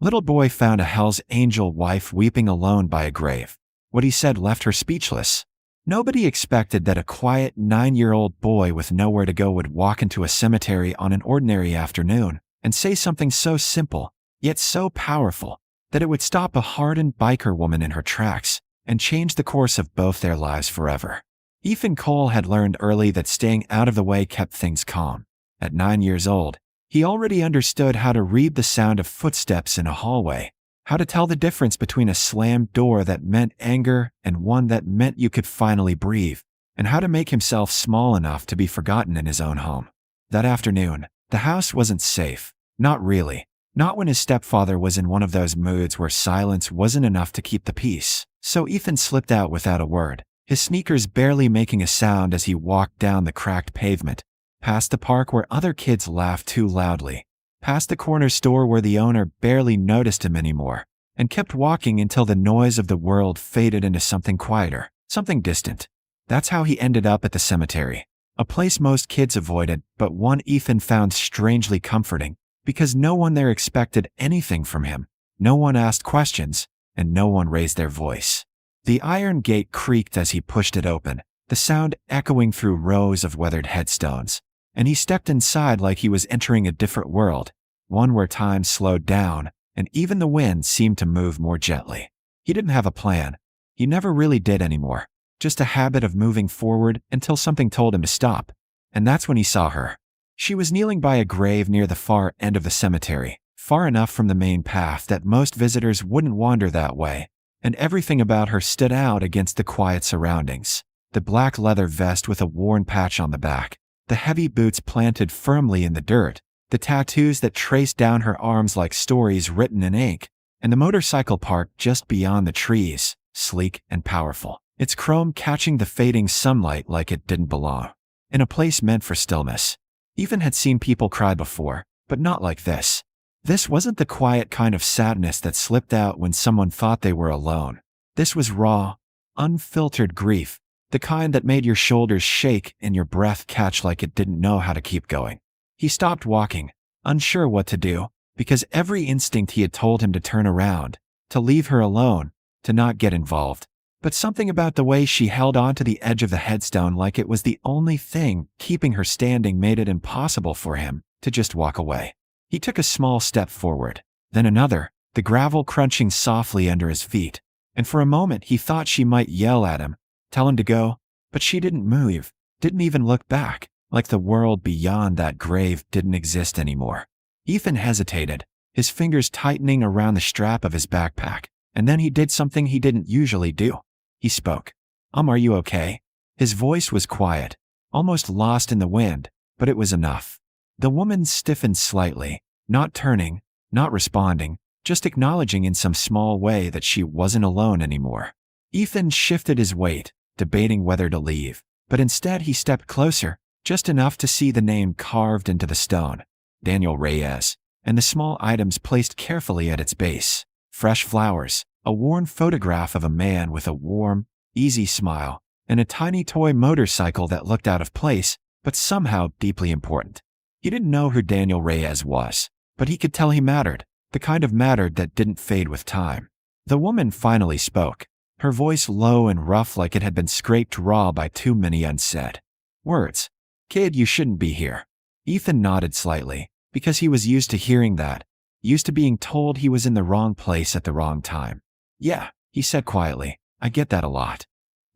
Little boy found a Hell's Angel wife weeping alone by a grave. What he said left her speechless. Nobody expected that a quiet 9-year-old boy with nowhere to go would walk into a cemetery on an ordinary afternoon and say something so simple, yet so powerful, that it would stop a hardened biker woman in her tracks and change the course of both their lives forever. Ethan Cole had learned early that staying out of the way kept things calm. At 9 years old, he already understood how to read the sound of footsteps in a hallway, how to tell the difference between a slammed door that meant anger and one that meant you could finally breathe, and how to make himself small enough to be forgotten in his own home. That afternoon, the house wasn't safe. Not really. Not when his stepfather was in one of those moods where silence wasn't enough to keep the peace. So Ethan slipped out without a word, his sneakers barely making a sound as he walked down the cracked pavement, past the park where other kids laughed too loudly, past the corner store where the owner barely noticed him anymore, and kept walking until the noise of the world faded into something quieter, something distant. That's how he ended up at the cemetery, a place most kids avoided, but one Ethan found strangely comforting, because no one there expected anything from him, no one asked questions, and no one raised their voice. The iron gate creaked as he pushed it open, the sound echoing through rows of weathered headstones, and he stepped inside like he was entering a different world, one where time slowed down, and even the wind seemed to move more gently. He didn't have a plan. He never really did anymore, just a habit of moving forward until something told him to stop, and that's when he saw her. She was kneeling by a grave near the far end of the cemetery, far enough from the main path that most visitors wouldn't wander that way, and everything about her stood out against the quiet surroundings. The black leather vest with a worn patch on the back, the heavy boots planted firmly in the dirt, the tattoos that traced down her arms like stories written in ink, and the motorcycle parked just beyond the trees, sleek and powerful, its chrome catching the fading sunlight like it didn't belong. In a place meant for stillness. Ethan had seen people cry before, but not like this. This wasn't the quiet kind of sadness that slipped out when someone thought they were alone. This was raw, unfiltered grief, the kind that made your shoulders shake and your breath catch like it didn't know how to keep going. He stopped walking, unsure what to do, because every instinct he had told him to turn around, to leave her alone, to not get involved. But something about the way she held onto the edge of the headstone like it was the only thing keeping her standing made it impossible for him to just walk away. He took a small step forward, then another, the gravel crunching softly under his feet, and for a moment he thought she might yell at him, tell him to go, but she didn't move, didn't even look back, like the world beyond that grave didn't exist anymore. Ethan hesitated, his fingers tightening around the strap of his backpack, and then he did something he didn't usually do. He spoke. Are you okay?" His voice was quiet, almost lost in the wind, but it was enough. The woman stiffened slightly, not turning, not responding, just acknowledging in some small way that she wasn't alone anymore. Ethan shifted his weight, debating whether to leave, but instead he stepped closer, just enough to see the name carved into the stone, Daniel Reyes, and the small items placed carefully at its base. Fresh flowers, a worn photograph of a man with a warm, easy smile, and a tiny toy motorcycle that looked out of place, but somehow deeply important. He didn't know who Daniel Reyes was, but he could tell he mattered, the kind of mattered that didn't fade with time. The woman finally spoke, her voice low and rough like it had been scraped raw by too many unsaid words. "Kid, you shouldn't be here." Ethan nodded slightly, because he was used to hearing that, used to being told he was in the wrong place at the wrong time. "Yeah," he said quietly, "I get that a lot."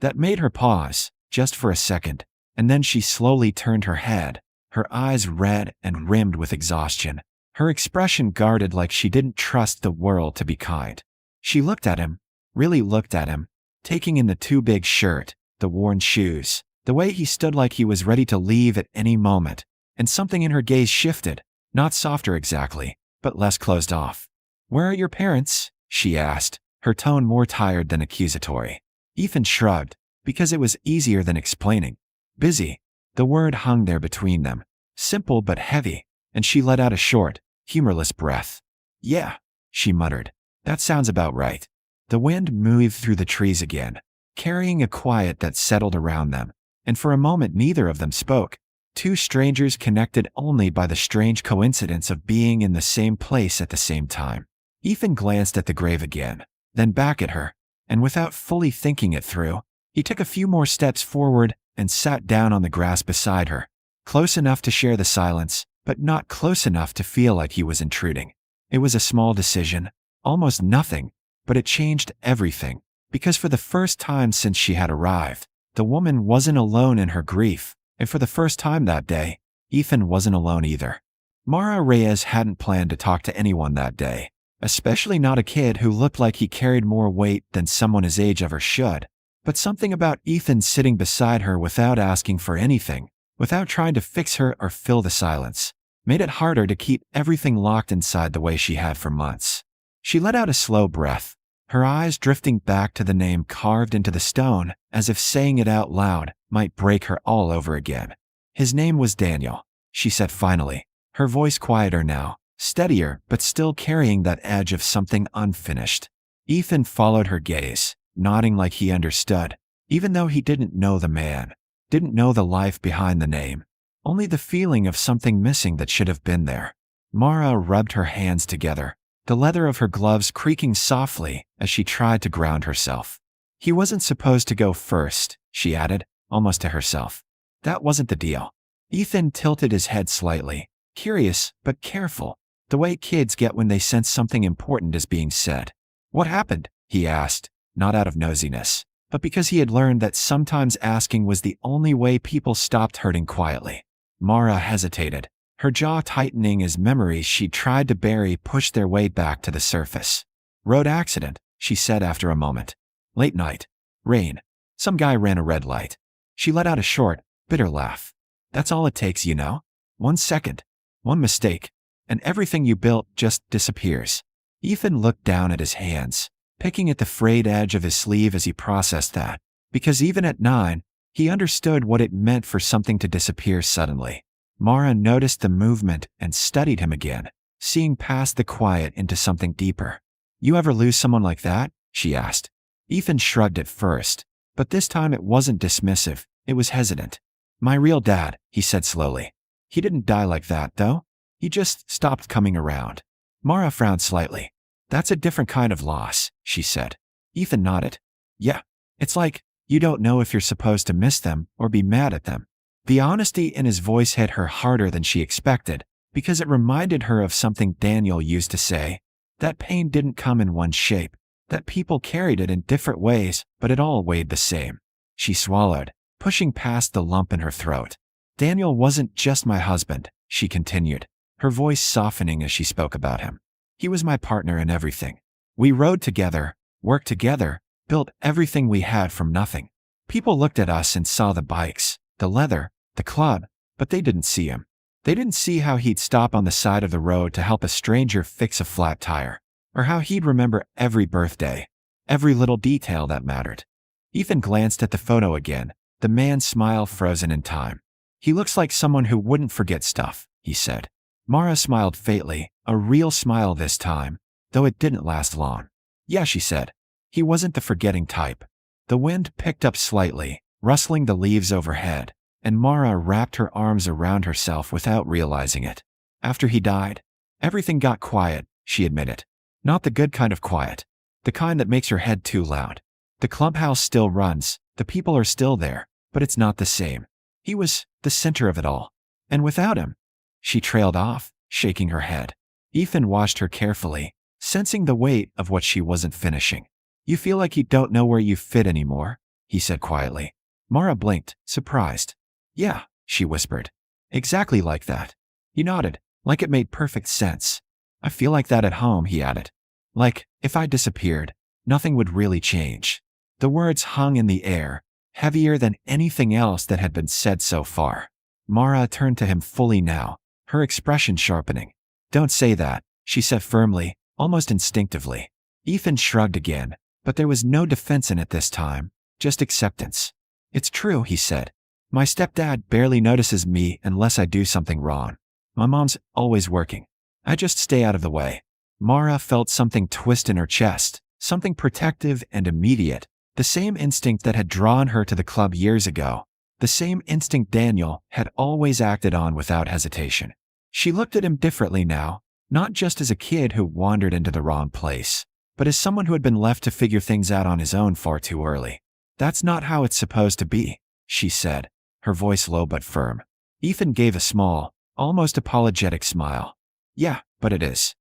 That made her pause, just for a second, and then she slowly turned her head, her eyes red and rimmed with exhaustion, her expression guarded like she didn't trust the world to be kind. She looked at him, really looked at him, taking in the too big shirt, the worn shoes, the way he stood like he was ready to leave at any moment, and something in her gaze shifted, not softer exactly, but less closed off. "Where are your parents?" she asked, her tone more tired than accusatory. Ethan shrugged, because it was easier than explaining. "Busy." The word hung there between them, simple but heavy, and she let out a short, humorless breath. "Yeah," she muttered. "That sounds about right." The wind moved through the trees again, carrying a quiet that settled around them, and for a moment neither of them spoke. Two strangers connected only by the strange coincidence of being in the same place at the same time. Ethan glanced at the grave again, then back at her, and without fully thinking it through, he took a few more steps forward and sat down on the grass beside her, close enough to share the silence, but not close enough to feel like he was intruding. It was a small decision, almost nothing, but it changed everything, because for the first time since she had arrived, the woman wasn't alone in her grief, and for the first time that day, Ethan wasn't alone either. Mara Reyes hadn't planned to talk to anyone that day, especially not a kid who looked like he carried more weight than someone his age ever should. But something about Ethan sitting beside her without asking for anything, without trying to fix her or fill the silence, made it harder to keep everything locked inside the way she had for months. She let out a slow breath, her eyes drifting back to the name carved into the stone, as if saying it out loud might break her all over again. His name was Daniel, she said finally, her voice quieter now, steadier but still carrying that edge of something unfinished. Ethan followed her gaze, nodding like he understood, even though he didn't know the man, didn't know the life behind the name, only the feeling of something missing that should have been there. Mara rubbed her hands together, the leather of her gloves creaking softly as she tried to ground herself. He wasn't supposed to go first, she added, almost to herself. That wasn't the deal. Ethan tilted his head slightly, curious but careful, the way kids get when they sense something important is being said. What happened? He asked, not out of nosiness, but because he had learned that sometimes asking was the only way people stopped hurting quietly. Mara hesitated, her jaw tightening as memories she tried to bury pushed their way back to the surface. Road accident, she said after a moment. Late night. Rain. Some guy ran a red light. She let out a short, bitter laugh. That's all it takes, you know? 1 second. One mistake. And everything you built just disappears. Ethan looked down at his hands, picking at the frayed edge of his sleeve as he processed that, because even at 9, he understood what it meant for something to disappear suddenly. Mara noticed the movement and studied him again, seeing past the quiet into something deeper. You ever lose someone like that? She asked. Ethan shrugged at first, but this time it wasn't dismissive, it was hesitant. My real dad, he said slowly. He didn't die like that, though. He just stopped coming around. Mara frowned slightly. That's a different kind of loss, she said. Ethan nodded. Yeah, it's like, you don't know if you're supposed to miss them or be mad at them. The honesty in his voice hit her harder than she expected, because it reminded her of something Daniel used to say. That pain didn't come in one shape, that people carried it in different ways, but it all weighed the same. She swallowed, pushing past the lump in her throat. Daniel wasn't just my husband, she continued, her voice softening as she spoke about him. He was my partner in everything. We rode together, worked together, built everything we had from nothing. People looked at us and saw the bikes, the leather, the club, but they didn't see him. They didn't see how he'd stop on the side of the road to help a stranger fix a flat tire, or how he'd remember every birthday, every little detail that mattered. Ethan glanced at the photo again, the man's smile frozen in time. He looks like someone who wouldn't forget stuff, he said. Mara smiled faintly, a real smile this time, though it didn't last long. Yeah, she said. He wasn't the forgetting type. The wind picked up slightly, rustling the leaves overhead, and Mara wrapped her arms around herself without realizing it. After he died, everything got quiet, she admitted. Not the good kind of quiet. The kind that makes your head too loud. The clubhouse still runs, the people are still there, but it's not the same. He was the center of it all. And without him, she trailed off, shaking her head. Ethan watched her carefully, sensing the weight of what she wasn't finishing. You feel like you don't know where you fit anymore, he said quietly. Mara blinked, surprised. Yeah, she whispered. Exactly like that. He nodded, like it made perfect sense. I feel like that at home, he added. Like, if I disappeared, nothing would really change. The words hung in the air, heavier than anything else that had been said so far. Mara turned to him fully now, her expression sharpening. Don't say that, she said firmly, almost instinctively. Ethan shrugged again, but there was no defense in it this time, just acceptance. It's true, he said. My stepdad barely notices me unless I do something wrong. My mom's always working. I just stay out of the way. Mara felt something twist in her chest, something protective and immediate, the same instinct that had drawn her to the club years ago, the same instinct Daniel had always acted on without hesitation. She looked at him differently now, Not just as a kid who wandered into the wrong place, but as someone who had been left to figure things out on his own far too early. That's not how it's supposed to be, she said, her voice low but firm. Ethan gave a small, almost apologetic smile. Yeah, but it is.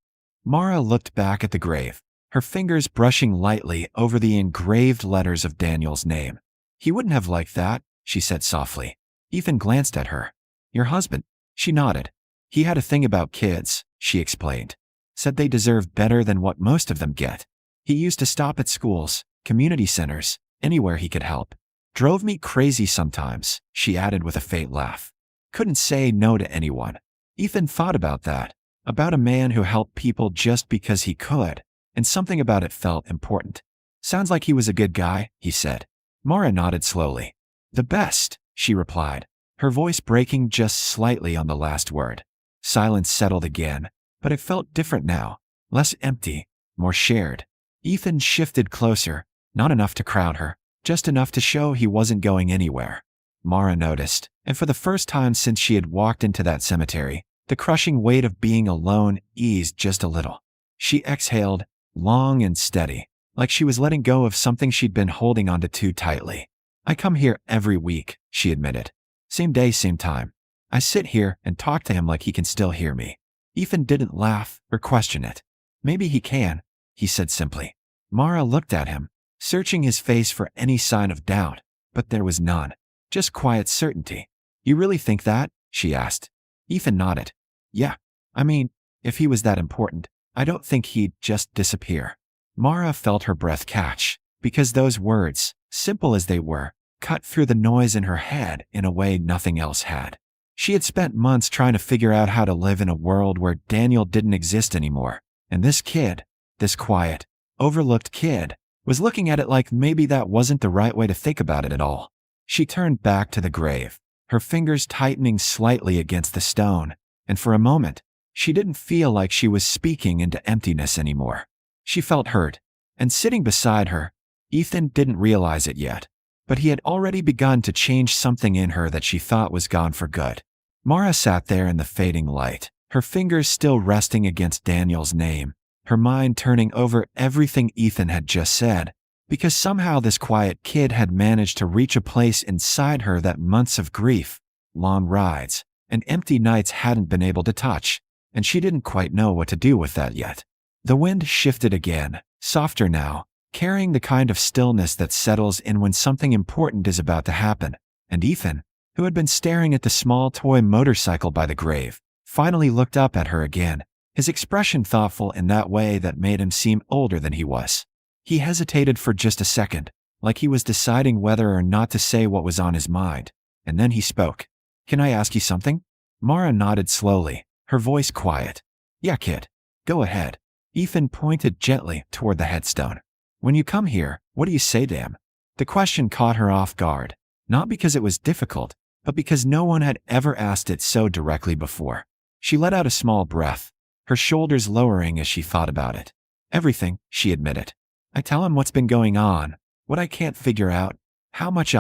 Mara looked back at the grave, her fingers brushing lightly over the engraved letters of Daniel's name. He wouldn't have liked that, she said softly. Ethan glanced at her. Your husband? She nodded. He had a thing about kids, she explained. Said they deserved better than what most of them get. He used to stop at schools, community centers, anywhere he could help. Drove me crazy sometimes, she added with a faint laugh. Couldn't say no to anyone. Ethan thought about that, about a man who helped people just because he could, and something about it felt important. Sounds like he was a good guy, he said. Mara nodded slowly. The best, she replied, her voice breaking just slightly on the last word. Silence settled again, but it felt different now, less empty, more shared. Ethan shifted closer, not enough to crowd her, just enough to show he wasn't going anywhere. Mara noticed, and for the first time since she had walked into that cemetery, the crushing weight of being alone eased just a little. She exhaled, long and steady, like she was letting go of something she'd been holding onto too tightly. I come here every week, she admitted. Same day, same time. I sit here and talk to him like he can still hear me. Ethan didn't laugh or question it. Maybe he can, he said simply. Mara looked at him, searching his face for any sign of doubt, but there was none. Just quiet certainty. You really think that? She asked. Ethan nodded. Yeah. I mean, if he was that important, I don't think he'd just disappear. Mara felt her breath catch, because those words, simple as they were, cut through the noise in her head in a way nothing else had. She had spent months trying to figure out how to live in a world where Daniel didn't exist anymore, and this kid, this quiet, overlooked kid, was looking at it like maybe that wasn't the right way to think about it at all. She turned back to the grave, her fingers tightening slightly against the stone, and for a moment, she didn't feel like she was speaking into emptiness anymore. She felt hurt, and sitting beside her, Ethan didn't realize it yet, but he had already begun to change something in her that she thought was gone for good. Mara sat there in the fading light, her fingers still resting against Daniel's name, her mind turning over everything Ethan had just said, because somehow this quiet kid had managed to reach a place inside her that months of grief, long rides, and empty nights hadn't been able to touch, and she didn't quite know what to do with that yet. The wind shifted again, softer now, carrying the kind of stillness that settles in when something important is about to happen, and Ethan, who had been staring at the small toy motorcycle by the grave, finally looked up at her again, his expression thoughtful in that way that made him seem older than he was. He hesitated for just a second, like he was deciding whether or not to say what was on his mind, and then he spoke. Can I ask you something? Mara nodded slowly, her voice quiet. Yeah, kid. Go ahead. Ethan pointed gently toward the headstone. When you come here, what do you say to him? The question caught her off guard, not because it was difficult, but because no one had ever asked it so directly before. She let out a small breath, her shoulders lowering as she thought about it. Everything, she admitted. I tell him what's been going on, what I can't figure out, how much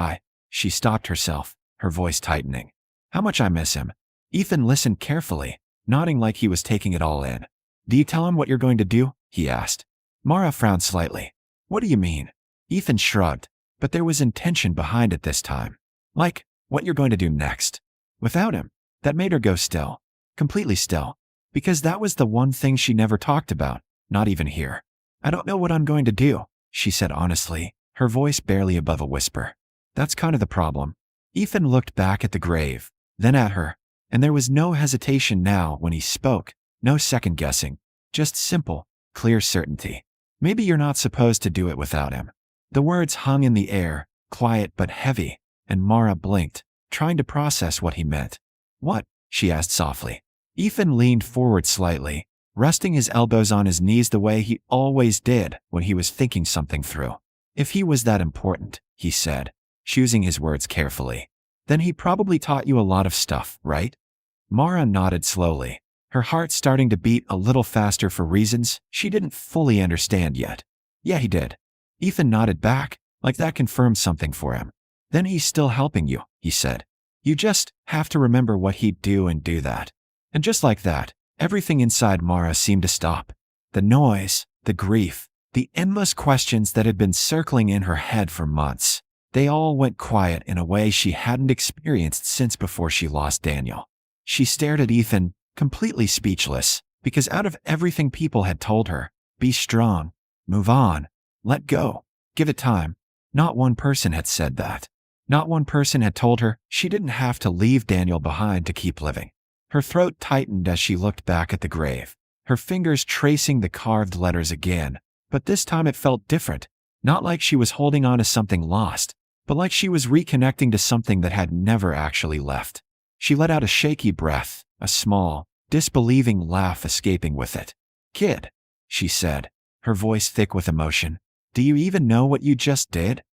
She stopped herself, her voice tightening. How much I miss him. Ethan listened carefully, nodding like he was taking it all in. Do you tell him what you're going to do? He asked. Mara frowned slightly. What do you mean? Ethan shrugged, but there was intention behind it this time. Like, what you're going to do next. Without him, that made her go still. Completely still. Because that was the one thing she never talked about, not even here. I don't know what I'm going to do, she said honestly, her voice barely above a whisper. That's kind of the problem. Ethan looked back at the grave, then at her, and there was no hesitation now when he spoke, no second guessing, just simple, clear certainty. Maybe you're not supposed to do it without him. The words hung in the air, quiet but heavy, and Mara blinked, trying to process what he meant. What? She asked softly. Ethan leaned forward slightly, resting his elbows on his knees the way he always did when he was thinking something through. If he was that important, he said, choosing his words carefully, then he probably taught you a lot of stuff, right? Mara nodded slowly, her heart starting to beat a little faster for reasons she didn't fully understand yet. Yeah, he did. Ethan nodded back, like that confirmed something for him. Then he's still helping you, he said. You just have to remember what he'd do and do that. And just like that, Everything inside Mara seemed to stop. The noise, the grief, the endless questions that had been circling in her head for months. They all went quiet in a way she hadn't experienced since before she lost Daniel. She stared at Ethan, completely speechless, because out of everything people had told her, be strong, move on, let go, give it time, not one person had said that. Not one person had told her she didn't have to leave Daniel behind to keep living. Her throat tightened as she looked back at the grave, her fingers tracing the carved letters again, but this time it felt different, not like she was holding on to something lost, but like she was reconnecting to something that had never actually left. She let out a shaky breath, a small, disbelieving laugh escaping with it. "Kid," she said, her voice thick with emotion, "do you even know what you just did?"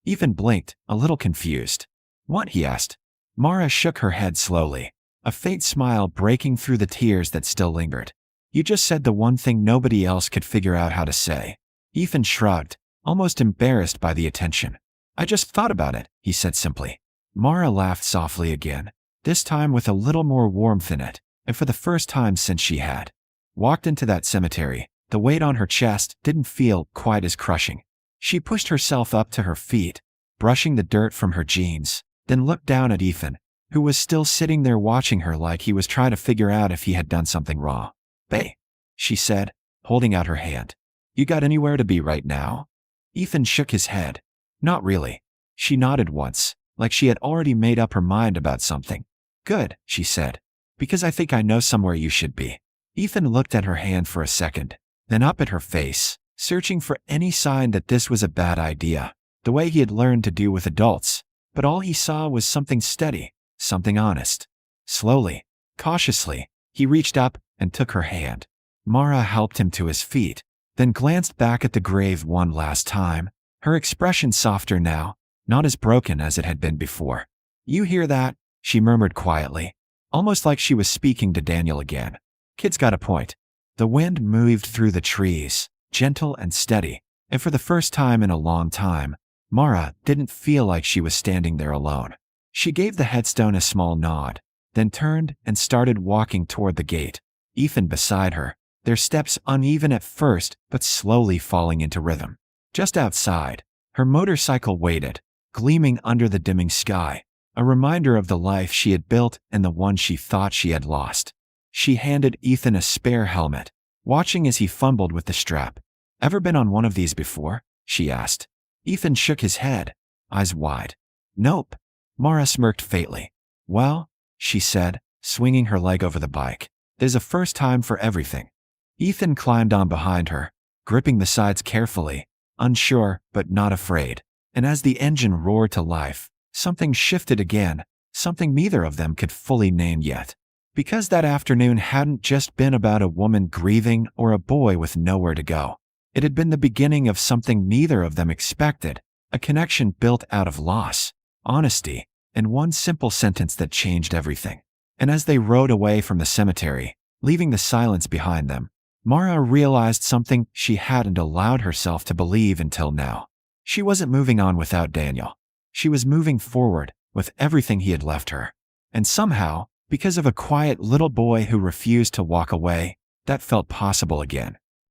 Ethan blinked, a little confused. "What?" he asked. Mara shook her head slowly, a faint smile breaking through the tears that still lingered. "You just said the one thing nobody else could figure out how to say." Ethan shrugged, almost embarrassed by the attention. "I just thought about it," he said simply. Mara laughed softly again, this time with a little more warmth in it, and for the first time since she had walked into that cemetery, the weight on her chest didn't feel quite as crushing. She pushed herself up to her feet, brushing the dirt from her jeans, then looked down at Ethan, who was still sitting there watching her like he was trying to figure out if he had done something wrong. "Bae," she said, holding out her hand. "You got anywhere to be right now?" Ethan shook his head. "Not really." She nodded once, like she had already made up her mind about something. "Good," she said, "because I think I know somewhere you should be." Ethan looked at her hand for a second, then up at her face, searching for any sign that this was a bad idea, the way he had learned to do with adults, but all he saw was something steady, something honest. Slowly, cautiously, he reached up and took her hand. Mara helped him to his feet, then glanced back at the grave one last time, her expression softer now, not as broken as it had been before. "You hear that?" she murmured quietly, almost like she was speaking to Daniel again. "Kid's got a point." The wind moved through the trees, gentle and steady, and for the first time in a long time, Mara didn't feel like she was standing there alone. She gave the headstone a small nod, then turned and started walking toward the gate, Ethan beside her, their steps uneven at first but slowly falling into rhythm. Just outside, her motorcycle waited, gleaming under the dimming sky, a reminder of the life she had built and the one she thought she had lost. She handed Ethan a spare helmet, watching as he fumbled with the strap. "Ever been on one of these before?" she asked. Ethan shook his head, eyes wide. "Nope." Mara smirked faintly. "Well," she said, swinging her leg over the bike, "there's a first time for everything." Ethan climbed on behind her, gripping the sides carefully, unsure but not afraid. And as the engine roared to life, something shifted again, something neither of them could fully name yet. Because that afternoon hadn't just been about a woman grieving or a boy with nowhere to go. It had been the beginning of something neither of them expected, a connection built out of loss, honesty, and one simple sentence that changed everything. And as they rode away from the cemetery, leaving the silence behind them, Mara realized something she hadn't allowed herself to believe until now. She wasn't moving on without Daniel. She was moving forward with everything he had left her. And somehow, because of a quiet little boy who refused to walk away, that felt possible again.